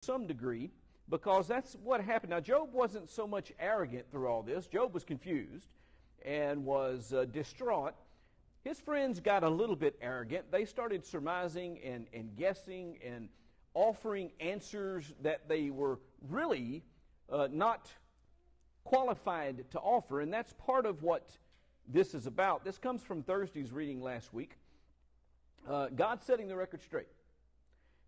some degree, because that's what happened. Now, Job wasn't so much arrogant through all this. Job was confused and was distraught. His friends got a little bit arrogant. They started surmising and guessing and offering answers that they were really not qualified to offer, and that's part of what this is about. This comes from Thursday's reading last week. God's setting the record straight.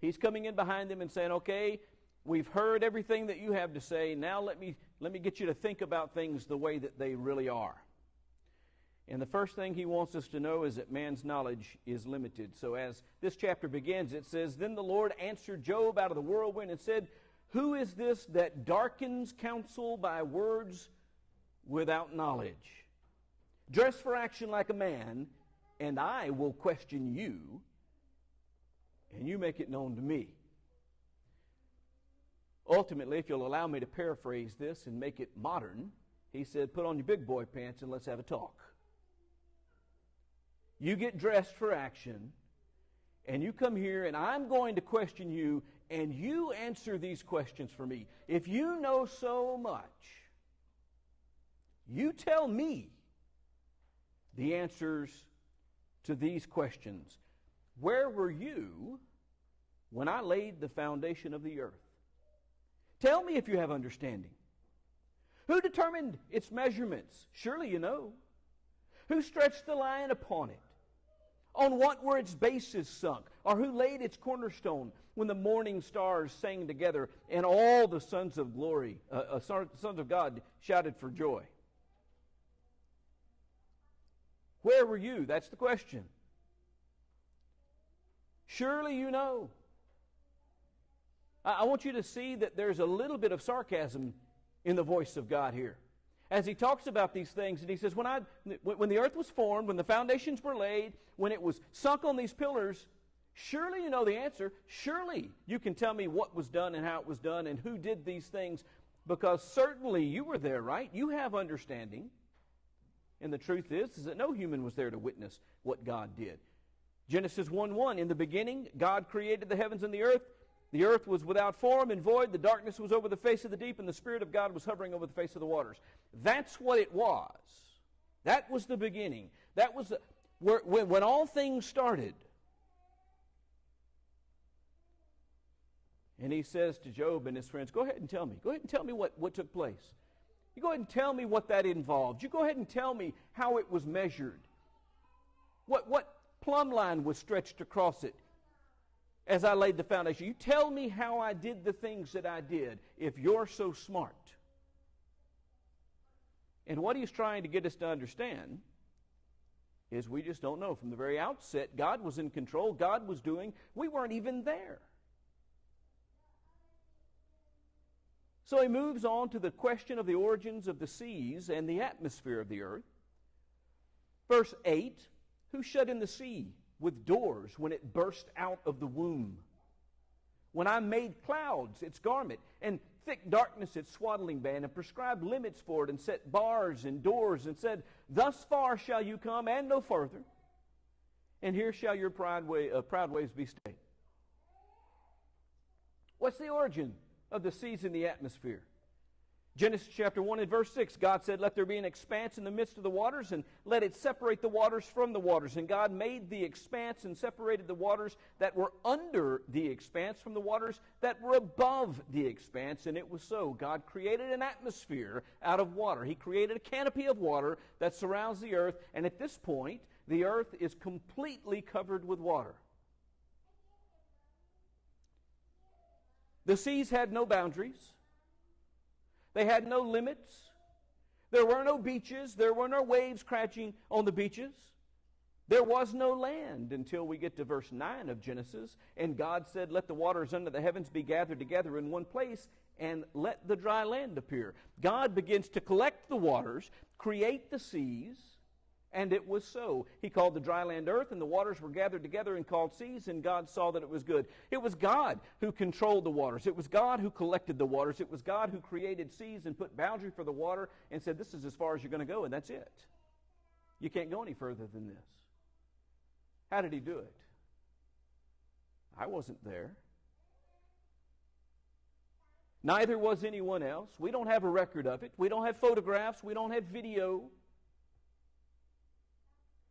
He's coming in behind them and saying, okay, we've heard everything that you have to say. Now let me get you to think about things the way that they really are. And the first thing he wants us to know is that man's knowledge is limited. So as this chapter begins, it says, Then the Lord answered Job out of the whirlwind and said, Who is this that darkens counsel by words without knowledge? Dress for action like a man, and I will question you, and you make it known to me. Ultimately, if you'll allow me to paraphrase this and make it modern, he said, put on your big boy pants and let's have a talk. You get dressed for action, and you come here, and I'm going to question you, and you answer these questions for me. If you know so much, you tell me the answers to these questions. Where were you when I laid the foundation of the earth? Tell me if you have understanding. Who determined its measurements? Surely you know. Who stretched the line upon it? On what were its bases sunk? Or who laid its cornerstone when the morning stars sang together and all the sons of glory, sons of God shouted for joy? Where were you? That's the question. Surely you know. I want you to see that there's a little bit of sarcasm in the voice of God here. As he talks about these things, and he says, when the earth was formed, when the foundations were laid, when it was sunk on these pillars, surely you know the answer. Surely you can tell me what was done and how it was done and who did these things, because certainly you were there, right? You have understanding. And the truth is that no human was there to witness what God did. Genesis 1:1, in the beginning, God created the heavens and the earth. The earth was without form and void. The darkness was over the face of the deep, and the Spirit of God was hovering over the face of the waters. That's what it was. That was the beginning. That was when all things started. And he says to Job and his friends, go ahead and tell me. Go ahead and tell me what took place. You go ahead and tell me what that involved. You go ahead and tell me how it was measured. What plumb line was stretched across it as I laid the foundation. You tell me how I did the things that I did, if you're so smart. And what he's trying to get us to understand is we just don't know. From the very outset, God was in control. God was doing. We weren't even there. So he moves on to the question of the origins of the seas and the atmosphere of the earth. Verse 8, who shut in the sea with doors when it burst out of the womb? When I made clouds its garment, and thick darkness its swaddling band, and prescribed limits for it, and set bars and doors, and said, thus far shall you come, and no further, and here shall your proud ways be stayed. What's the origin of the seas in the atmosphere? Genesis chapter 1 and verse 6, God said, let there be an expanse in the midst of the waters, and let it separate the waters from the waters. And God made the expanse and separated the waters that were under the expanse from the waters that were above the expanse. And it was so. God created an atmosphere out of water. He created a canopy of water that surrounds the earth. And at this point, the earth is completely covered with water. The seas had no boundaries. They had no limits. There were no beaches. There were no waves crashing on the beaches. There was no land until we get to verse 9 of Genesis. And God said, let the waters under the heavens be gathered together in one place, and let the dry land appear. God begins to collect the waters, create the seas, and it was so. He called the dry land earth, and the waters were gathered together and called seas, and God saw that it was good. It was God who controlled the waters. It was God who collected the waters. It was God who created seas and put boundary for the water and said, this is as far as you're going to go, and that's it. You can't go any further than this. How did he do it? I wasn't there. Neither was anyone else. We don't have a record of it. We don't have photographs. We don't have video.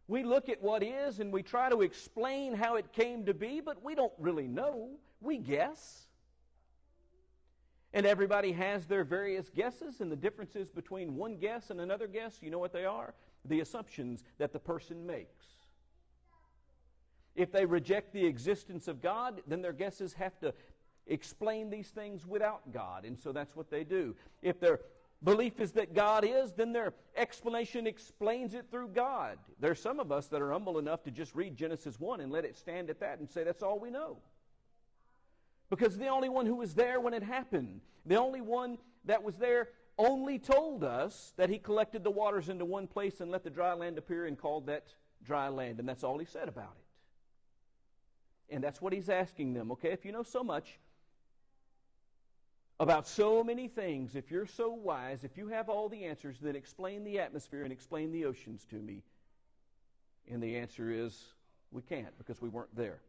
We look at what is and we try to explain how it came to be, but we don't really know. We guess. And everybody has their various guesses, and the differences between one guess and another guess, you know what they are? The assumptions that the person makes. If they reject the existence of God, then their guesses have to explain these things without God, and so that's what they do. If their belief is that God is, then their explanation explains it through God. There's some of us that are humble enough to just read Genesis 1 and let it stand at that and say that's all we know. Because the only one who was there when it happened, the only one that was there only told us that he collected the waters into one place and let the dry land appear and called that dry land. And that's all he said about it. And that's what he's asking them, okay? If you know so much about so many things, if you're so wise, if you have all the answers, then explain the atmosphere and explain the oceans to me. And the answer is, we can't because we weren't there.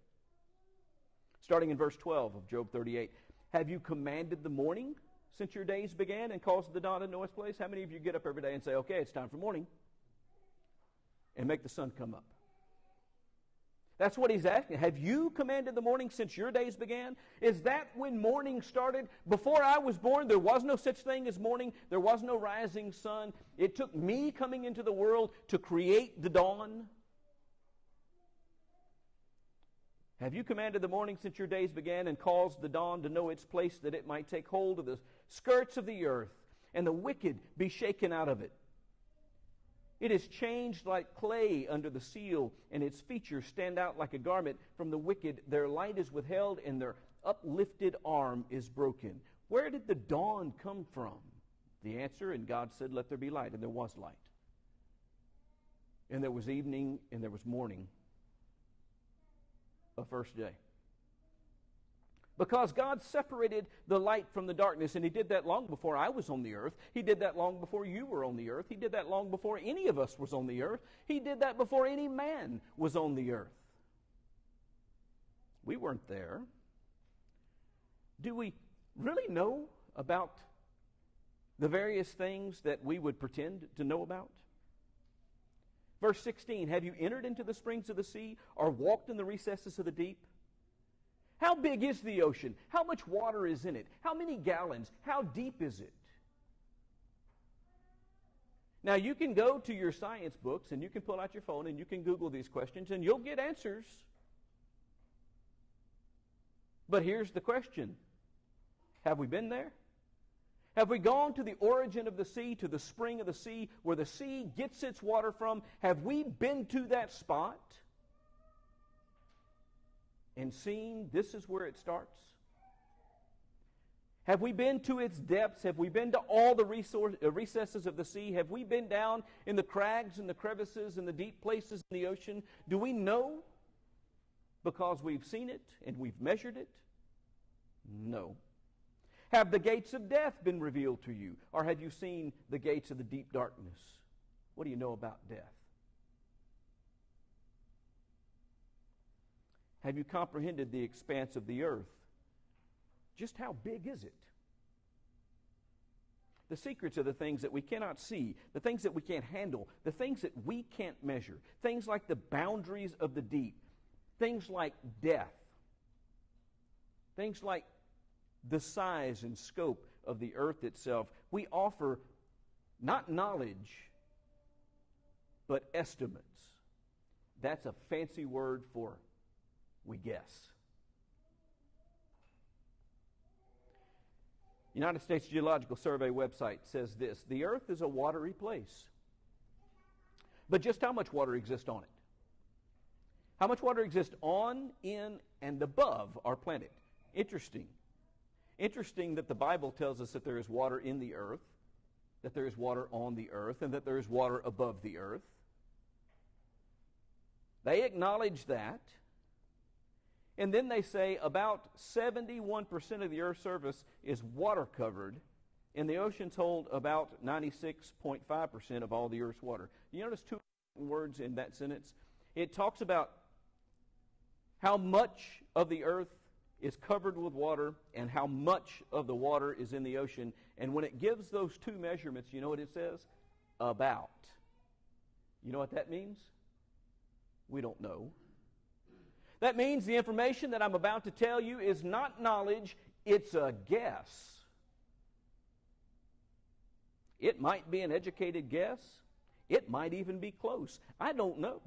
Starting in verse 12 of Job 38. Have you commanded the morning since your days began and caused the dawn to know its place? How many of you get up every day and say, okay, it's time for morning, and make the sun come up? That's what he's asking. Have you commanded the morning since your days began? Is that when morning started? Before I was born, there was no such thing as morning. There was no rising sun. It took me coming into the world to create the dawn. Have you commanded the morning since your days began and caused the dawn to know its place, that it might take hold of the skirts of the earth and the wicked be shaken out of it? It is changed like clay under the seal, and its features stand out like a garment. From the wicked their light is withheld, and their uplifted arm is broken. Where did the dawn come from? The answer, and God said, let there be light, and there was light. And there was evening, and there was morning. A first day. Because God separated the light from the darkness, and he did that long before I was on the earth. He did that long before you were on the earth. He did that long before any of us was on the earth. He did that before any man was on the earth. We weren't there. Do we really know about the various things that we would pretend to know about? Verse 16, have you entered into the springs of the sea or walked in the recesses of the deep? How big is the ocean? How much water is in it? How many gallons? How deep is it? Now, you can go to your science books and you can pull out your phone and you can Google these questions and you'll get answers. But here's the question. Have we been there? Have we gone to the origin of the sea, to the spring of the sea, where the sea gets its water from? Have we been to that spot and seen this is where it starts? Have we been to its depths? Have we been to all the recesses of the sea? Have we been down in the crags and the crevices and the deep places in the ocean? Do we know because we've seen it and we've measured it? No. Have the gates of death been revealed to you? Or have you seen the gates of the deep darkness? What do you know about death? Have you comprehended the expanse of the earth? Just how big is it? The secrets are the things that we cannot see, the things that we can't handle, the things that we can't measure, things like the boundaries of the deep, things like death, things like the size and scope of the earth itself. We offer not knowledge, but estimates. That's a fancy word for we guess. United States Geological Survey website says this: the earth is a watery place. But just how much water exists on it? How much water exists on, in, and above our planet? Interesting. Interesting that the Bible tells us that there is water in the earth, that there is water on the earth, and that there is water above the earth. They acknowledge that. And then they say about 71% of the earth's surface is water covered, and the oceans hold about 96.5% of all the earth's water. You notice two words in that sentence? It talks about how much of the earth is covered with water and how much of the water is in the ocean. And when it gives those two measurements, you know what it says? About. You know what that means? We don't know. That means the information that I'm about to tell you is not knowledge, it's a guess. It might be an educated guess. It might even be close. I don't know.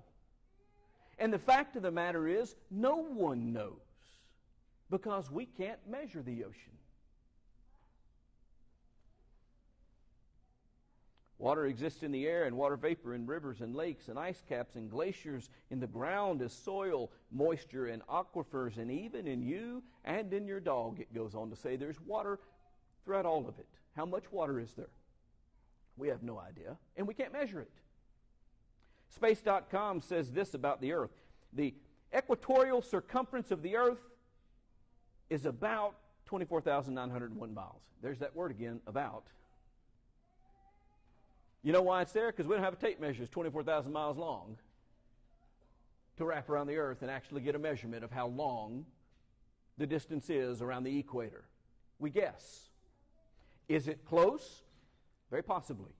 And the fact of the matter is, no one knows because we can't measure the ocean. Water exists in the air and water vapor in rivers and lakes and ice caps and glaciers in the ground as soil, moisture and aquifers, and even in you and in your dog, it goes on to say. There's water throughout all of it. How much water is there? We have no idea, and we can't measure it. Space.com says this about the Earth. The equatorial circumference of the Earth is about 24,901 miles. There's that word again, about. You know why it's there? Because we don't have a tape measure that's 24,000 miles long to wrap around the Earth and actually get a measurement of how long the distance is around the equator. We guess. Is it close? Very possibly.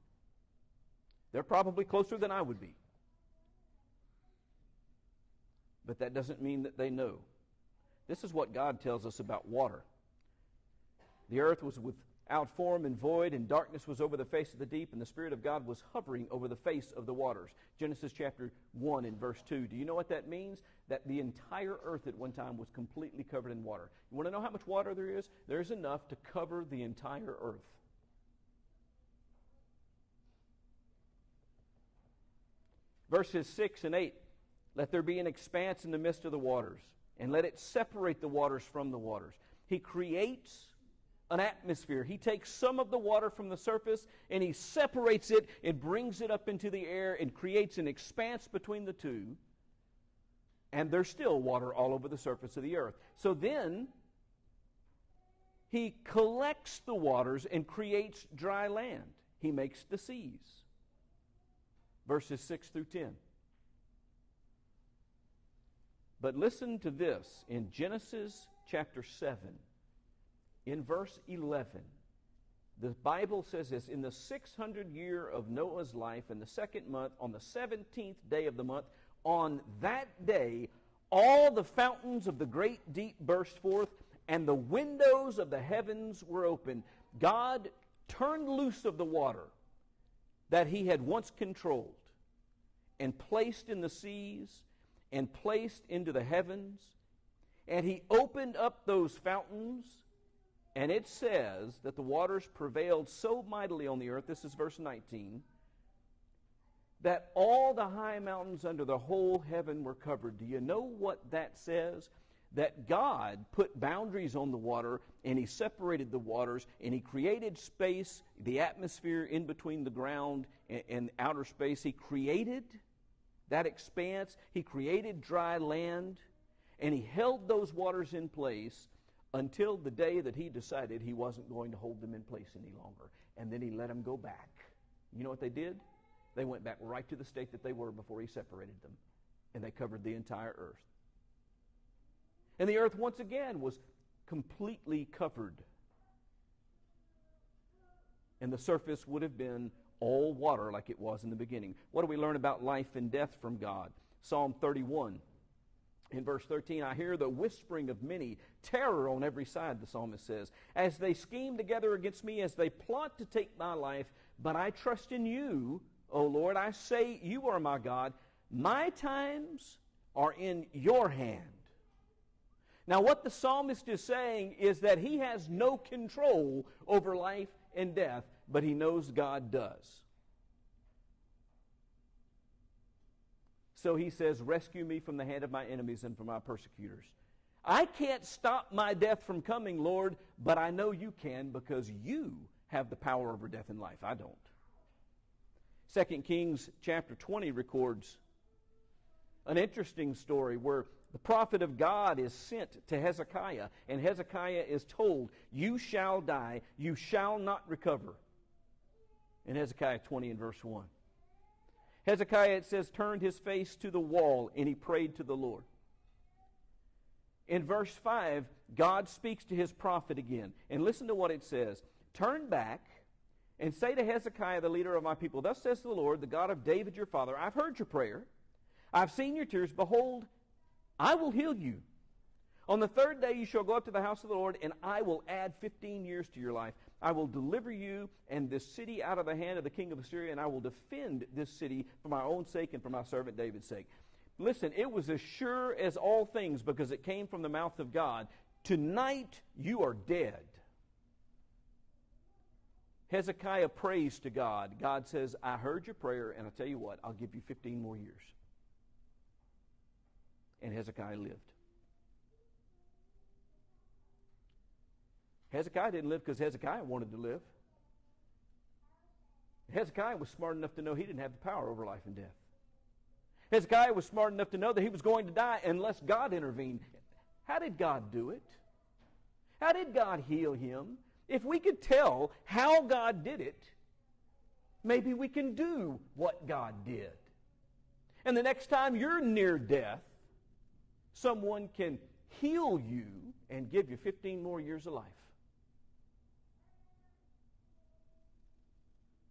They're probably closer than I would be. But that doesn't mean that they know. This is what God tells us about water. The earth was without form and void, and darkness was over the face of the deep, and the Spirit of God was hovering over the face of the waters. Genesis chapter 1 and verse 2. Do you know what that means? That the entire earth at one time was completely covered in water. You want to know how much water there is? There's enough to cover the entire earth. Verses 6 and 8. Let there be an expanse in the midst of the waters, and let it separate the waters from the waters. He creates an atmosphere. He takes some of the water from the surface, and he separates it and brings it up into the air and creates an expanse between the two, and there's still water all over the surface of the earth. So then, he collects the waters and creates dry land. He makes the seas. Verses 6 through 10. But listen to this. In Genesis chapter 7, in verse 11, the Bible says this: in the 600th year of Noah's life, in the second month, on the 17th day of the month, on that day, all the fountains of the great deep burst forth, and the windows of the heavens were opened. God turned loose of the water that he had once controlled and placed in the seas and placed into the heavens, and he opened up those fountains, and it says that the waters prevailed so mightily on the earth, this is verse 19, that all the high mountains under the whole heaven were covered. Do you know what that says? That God put boundaries on the water, and he separated the waters, and he created space, the atmosphere in between the ground and outer space. He created that expanse. He created dry land, and he held those waters in place until the day that he decided he wasn't going to hold them in place any longer. And then he let them go back. You know what they did? They went back right to the state that they were before he separated them, and they covered the entire earth. And the earth once again was completely covered, and the surface would have been all water like it was in the beginning. What do we learn about life and death from God? Psalm 31, in verse 13, I hear the whispering of many, terror on every side, the psalmist says, as they scheme together against me, as they plot to take my life. But I trust in you, O Lord. I say, you are my God. My times are in your hand. Now, what the psalmist is saying is that he has no control over life and death, but he knows God does. So he says, rescue me from the hand of my enemies and from my persecutors. I can't stop my death from coming, Lord, but I know you can, because you have the power over death and life. I don't. 2 Kings chapter 20 records an interesting story where the prophet of God is sent to Hezekiah, and Hezekiah is told, you shall die, you shall not recover. In Hezekiah 20 and verse 1. Hezekiah, it says, turned his face to the wall, and he prayed to the Lord. In verse 5, God speaks to his prophet again. And listen to what it says. Turn back and say to Hezekiah, the leader of my people, thus says the Lord, the God of David your father, I've heard your prayer. I've seen your tears. Behold, I will heal you. On the third day you shall go up to the house of the Lord, and I will add 15 years to your life. I will deliver you and this city out of the hand of the king of Assyria, and I will defend this city for my own sake and for my servant David's sake. Listen, it was as sure as all things, because it came from the mouth of God. Tonight you are dead. Hezekiah prays to God. God says, I heard your prayer, and I tell you what, I'll give you 15 more years. And Hezekiah lived. Hezekiah didn't live because Hezekiah wanted to live. Hezekiah was smart enough to know he didn't have the power over life and death. Hezekiah was smart enough to know that he was going to die unless God intervened. How did God do it? How did God heal him? If we could tell how God did it, maybe we can do what God did. And the next time you're near death, someone can heal you and give you 15 more years of life.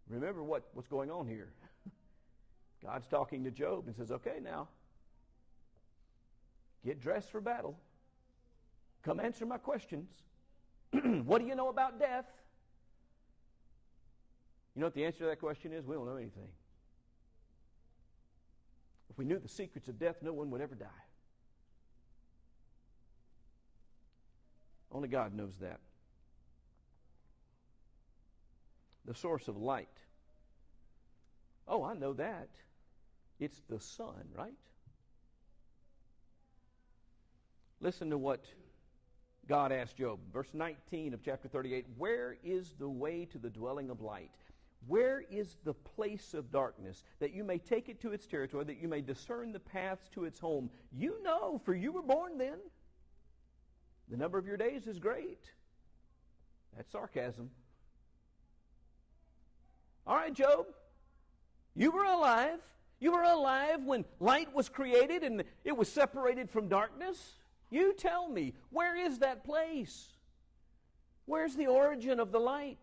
Remember what's going on here. God's talking to Job and says, okay, now, get dressed for battle. Come answer my questions. What do you know about death? You know what the answer to that question is? We don't know anything. If we knew the secrets of death, no one would ever die. Only God knows that. The source of light. Oh, I know that. It's the sun, right? Listen to what God asked Job. Verse 19 of chapter 38. Where is the way to the dwelling of light? Where is the place of darkness, that you may take it to its territory, that you may discern the paths to its home? You know, for you were born then. The number of your days is great. That's sarcasm. All right, Job, you were alive. You were alive when light was created and it was separated from darkness. You tell me, where is that place? Where's the origin of the light?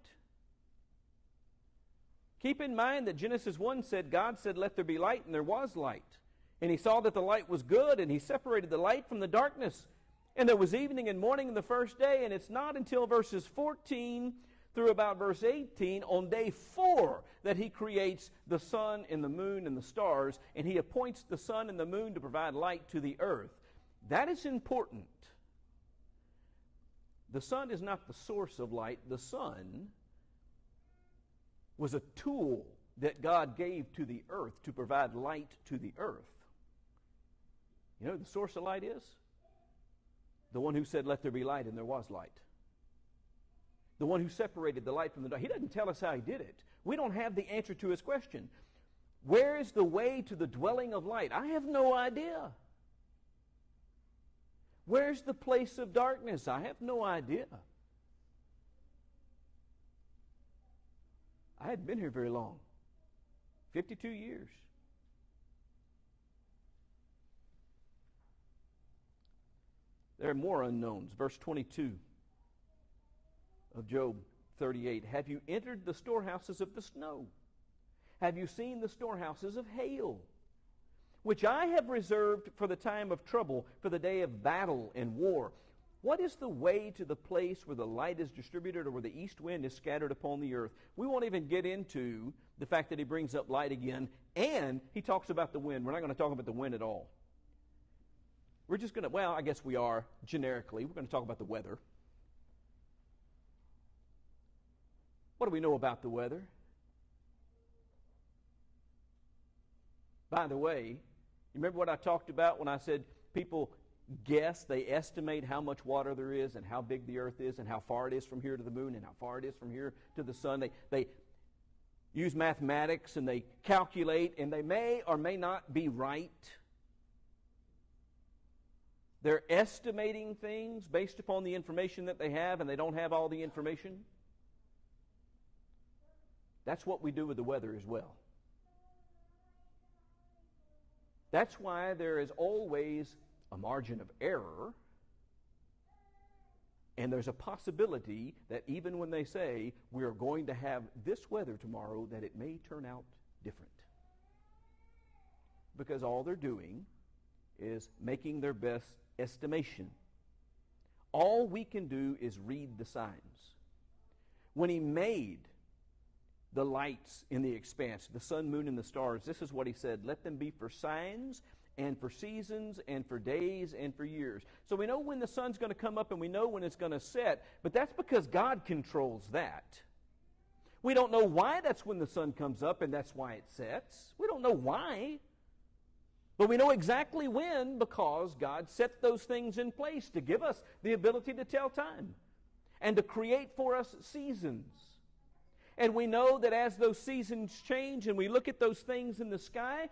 Keep in mind that Genesis 1 said, God said, let there be light, and there was light. And he saw that the light was good, and he separated the light from the darkness. And there was evening and morning in the first day, and it's not until verses 14 through about verse 18, on day 4, that he creates the sun and the moon and the stars, and he appoints the sun and the moon to provide light to the earth. That is important. The sun is not the source of light. The sun was a tool that God gave to the earth to provide light to the earth. You know who the source of light is? The one who said, let there be light, and there was light. The one who separated the light from the dark. He doesn't tell us how he did it. We don't have the answer to his question. Where is the way to the dwelling of light? I have no idea. Where's the place of darkness? I have no idea. I hadn't been here very long. 52 years. There are more unknowns. Verse 22 of Job 38. Have you entered the storehouses of the snow? Have you seen the storehouses of hail, which I have reserved for the time of trouble, for the day of battle and war? What is the way to the place where the light is distributed, or where the east wind is scattered upon the earth? We won't even get into the fact that he brings up light again, and he talks about the wind. We're not going to talk about the wind at all. We're just going to, well, I guess we are generically. We're going to talk about the weather. What do we know about the weather? By the way, you remember what I talked about when I said people guess, they estimate how much water there is and how big the earth is and how far it is from here to the moon and how far it is from here to the sun. They use mathematics and they calculate, and they may or may not be right. They're estimating things based upon the information that they have, and they don't have all the information. That's what we do with the weather as well. That's why there is always a margin of error And there's a possibility that even when they say we are going to have this weather tomorrow, that it may turn out different. Because all they're doing is making their best estimation. All we can do is read the signs. When he made the lights in the expanse, the sun, moon, and the stars, this is what he said: let them be for signs and for seasons and for days and for years. So we know when the sun's going to come up and we know when it's going to set, but that's because God controls that. We don't know why that's when the sun comes up and that's why it sets. We don't know why. But we know exactly when, because God set those things in place to give us the ability to tell time and to create for us seasons. And we know that as those seasons change and we look at those things in the sky,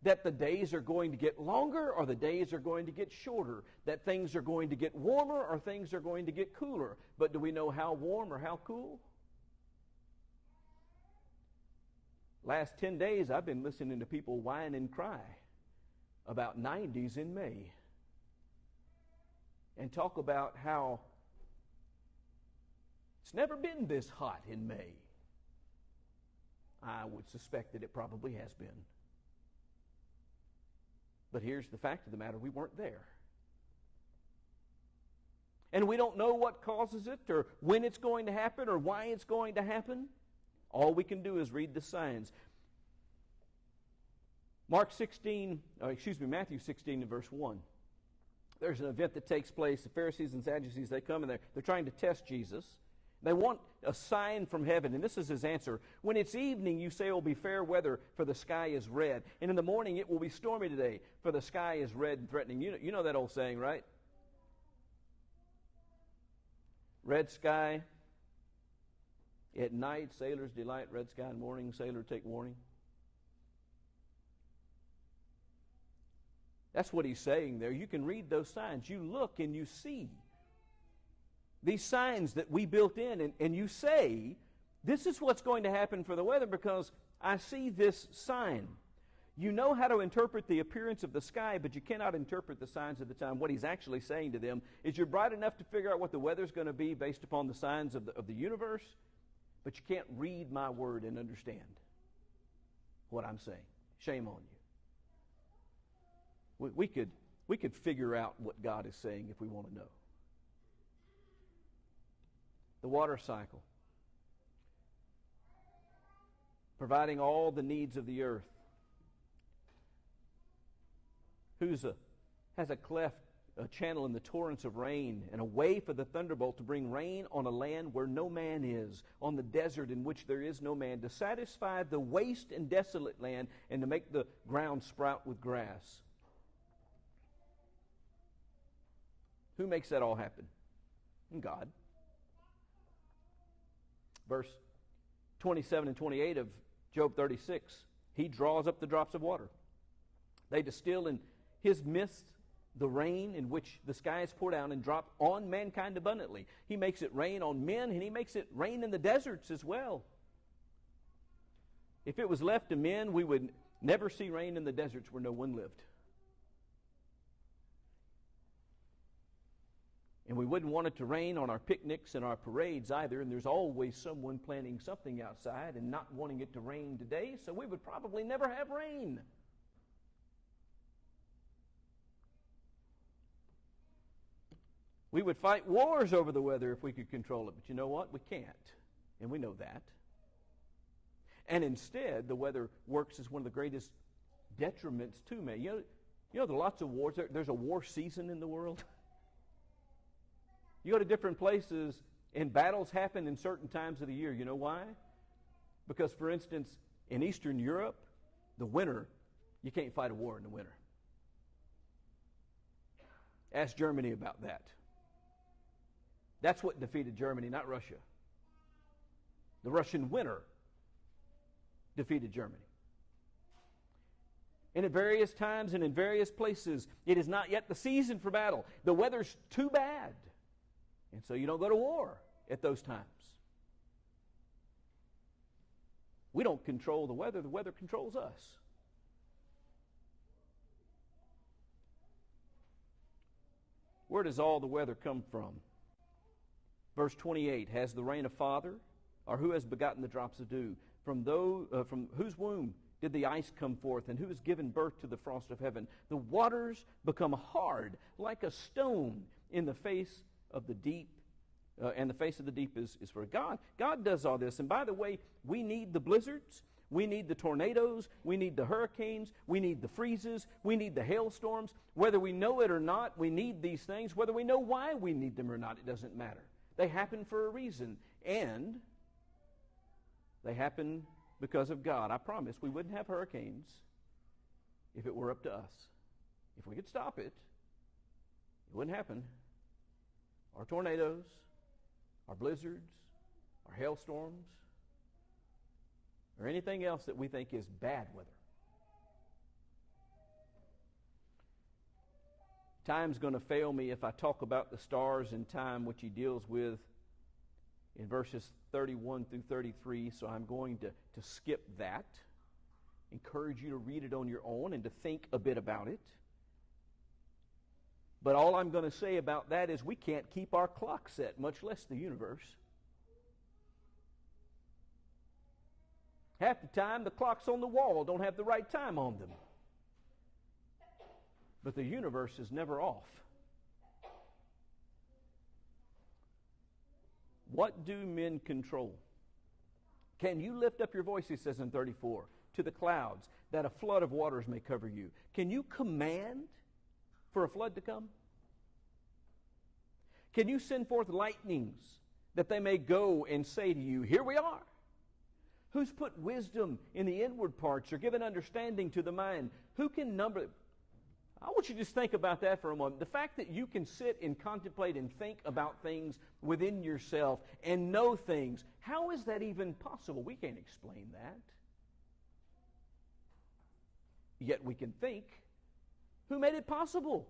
that the days are going to get longer or the days are going to get shorter, that things are going to get warmer or things are going to get cooler. But do we know how warm or how cool? Last 10 days I've been listening to people whine and cry about 90s in May and talk about how it's never been this hot in May. I would suspect that it probably has been. But here's the fact of the matter: we weren't there. And we don't know what causes it or when it's going to happen or why it's going to happen. All we can do is read the signs. Matthew 16 and verse 1. There's an event that takes place. The Pharisees and Sadducees, they come and they're trying to test Jesus. They want a sign from heaven, and this is his answer. When it's evening, you say it will be fair weather, for the sky is red. And in the morning, it will be stormy today, for the sky is red and threatening. You know that old saying, right? Red sky at night, sailors delight. Red sky in morning, sailor take warning. That's what he's saying there. You can read those signs. You look and you see these signs that we built in, and you say, this is what's going to happen for the weather because I see this sign. You know how to interpret the appearance of the sky, but you cannot interpret the signs of the time. What he's actually saying to them is, you're bright enough to figure out what the weather's going to be based upon the signs of the universe, but you can't read my word and understand what I'm saying. Shame on you. We could figure out what God is saying if we want to know. The water cycle, providing all the needs of the earth. Has a cleft, a channel in the torrents of rain, and a way for the thunderbolt to bring rain on a land where no man is, on the desert in which there is no man, to satisfy the waste and desolate land, and to make the ground sprout with grass. Who makes that all happen? God. Verse 27 and 28 of Job 36, he draws up the drops of water. They distill in his mist the rain in which the skies pour down and drop on mankind abundantly. He makes it rain on men, and he makes it rain in the deserts as well. If it was left to men, we would never see rain in the deserts where no one lived. And we wouldn't want it to rain on our picnics and our parades either, and there's always someone planning something outside and not wanting it to rain today, so we would probably never have rain. We would fight wars over the weather if we could control it, but you know what? We can't, and we know that. And instead, the weather works as one of the greatest detriments to man. You know there are lots of wars. There's a war season in the world. You go to different places, and battles happen in certain times of the year. You know why? Because, for instance, in Eastern Europe, the winter, you can't fight a war in the winter. Ask Germany about that. That's what defeated Germany, not Russia. The Russian winter defeated Germany. And at various times and in various places, it is not yet the season for battle. The weather's too bad. And so you don't go to war at those times. We don't control the weather controls us. Where does all the weather come from? Verse 28, has the rain a father? Or who has begotten the drops of dew? From whose womb did the ice come forth, and who has given birth to the frost of heaven? The waters become hard like a stone in the face of the deep, and the face of the deep is for God. God does all this. And by the way, we need the blizzards, we need the tornadoes, we need the hurricanes, we need the freezes, we need the hailstorms. Whether we know it or not, we need these things. Whether we know why we need them or not, it doesn't matter. They happen for a reason, and they happen because of God. I promise we wouldn't have hurricanes if it were up to us. If we could stop it, it wouldn't happen. Our tornadoes, our blizzards, our hailstorms, or anything else that we think is bad weather. Time's going to fail me if I talk about the stars and time, which he deals with in verses 31 through 33, so I'm going to skip that. Encourage you to read it on your own and to think a bit about it. But all I'm going to say about that is we can't keep our clock set, much less the universe. Half the time, the clocks on the wall don't have the right time on them. But the universe is never off. What do men control? Can you lift up your voice, he says in 34, to the clouds, that a flood of waters may cover you? Can you command for a flood to come? Can you send forth lightnings that they may go and say to you, here we are? Who's put wisdom in the inward parts or given understanding to the mind? Who can number... I want you to just think about that for a moment. The fact that you can sit and contemplate and think about things within yourself and know things, how is that even possible? We can't explain that. Yet we can think. Who made it possible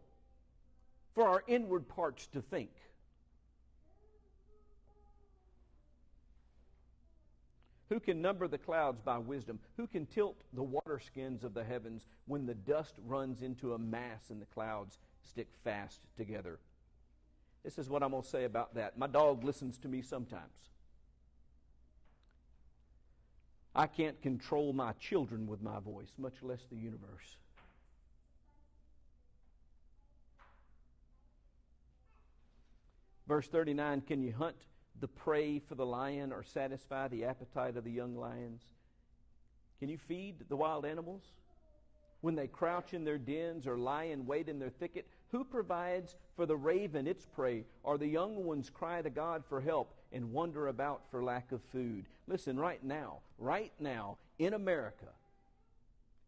for our inward parts to think? Who can number the clouds by wisdom? Who can tilt the water skins of the heavens when the dust runs into a mass and the clouds stick fast together? This is what I'm going to say about that. My dog listens to me sometimes. I can't control my children with my voice, much less the universe. Verse 39, can you hunt the prey for the lion or satisfy the appetite of the young lions? Can you feed the wild animals? When they crouch in their dens or lie in wait in their thicket, who provides for the raven its prey, or the young ones cry to God for help and wander about for lack of food? Listen, right now, in America,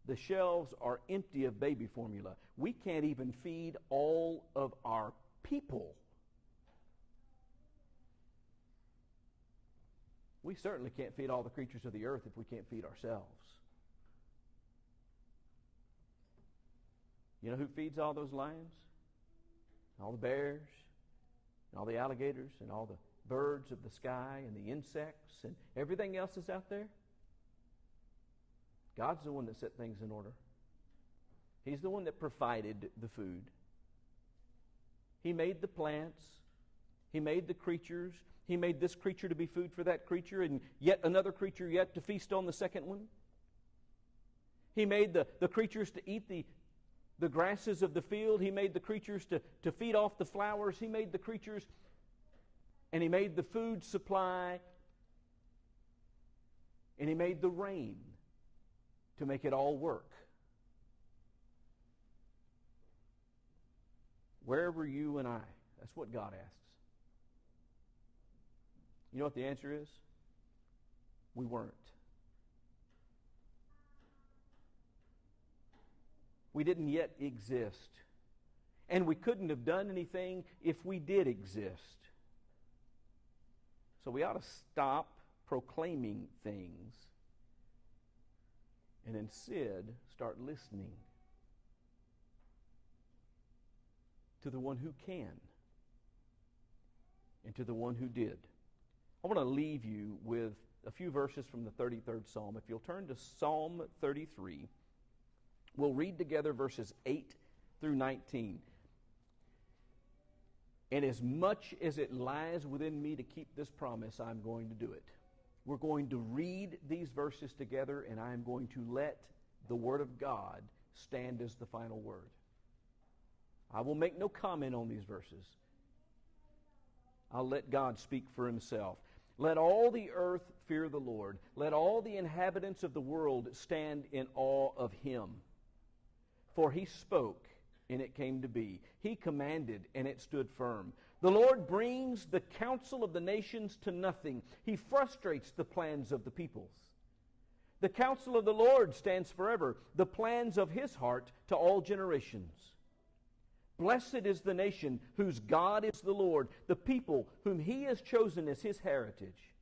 the shelves are empty of baby formula. We can't even feed all of our people. We certainly can't feed all the creatures of the earth if we can't feed ourselves. You know who feeds all those lions? All the bears, and all the alligators, and all the birds of the sky, and the insects, and everything else that's out there? God's the one that set things in order. He's the one that provided the food. He made the plants. He made the creatures. He made this creature to be food for that creature, and yet another creature yet to feast on the second one. He made the creatures to eat the grasses of the field. He made the creatures to feed off the flowers. He made the creatures, and He made the food supply, and He made the rain to make it all work. Where were you and I? That's what God asks. You know what the answer is? We weren't. We didn't yet exist. And we couldn't have done anything if we did exist. So we ought to stop proclaiming things and instead start listening to the one who can and to the one who did. I want to leave you with a few verses from the 33rd Psalm. If you'll turn to Psalm 33, we'll read together verses 8 through 19. And as much as it lies within me to keep this promise, I'm going to do it. We're going to read these verses together, and I'm going to let the Word of God stand as the final word. I will make no comment on these verses. I'll let God speak for Himself. Let all the earth fear the Lord. Let all the inhabitants of the world stand in awe of Him. For He spoke, and it came to be. He commanded, and it stood firm. The Lord brings the counsel of the nations to nothing. He frustrates the plans of the peoples. The counsel of the Lord stands forever, the plans of His heart to all generations. Blessed is the nation whose God is the Lord, the people whom He has chosen as His heritage.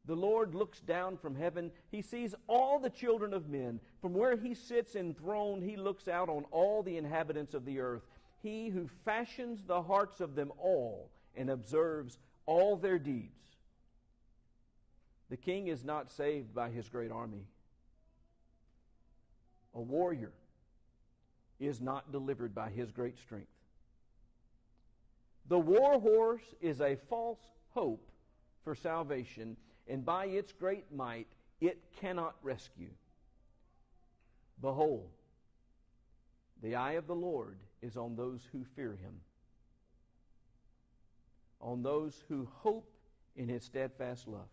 The Lord looks down from heaven. He sees all the children of men. From where He sits enthroned, He looks out on all the inhabitants of the earth. He who fashions the hearts of them all and observes all their deeds. The king is not saved by his great army. A warrior is not delivered by his great strength. The war horse is a false hope for salvation, and by its great might it cannot rescue. Behold, the eye of the Lord is on those who fear Him, on those who hope in His steadfast love,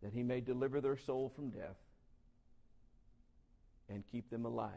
that He may deliver their soul from death and keep them alive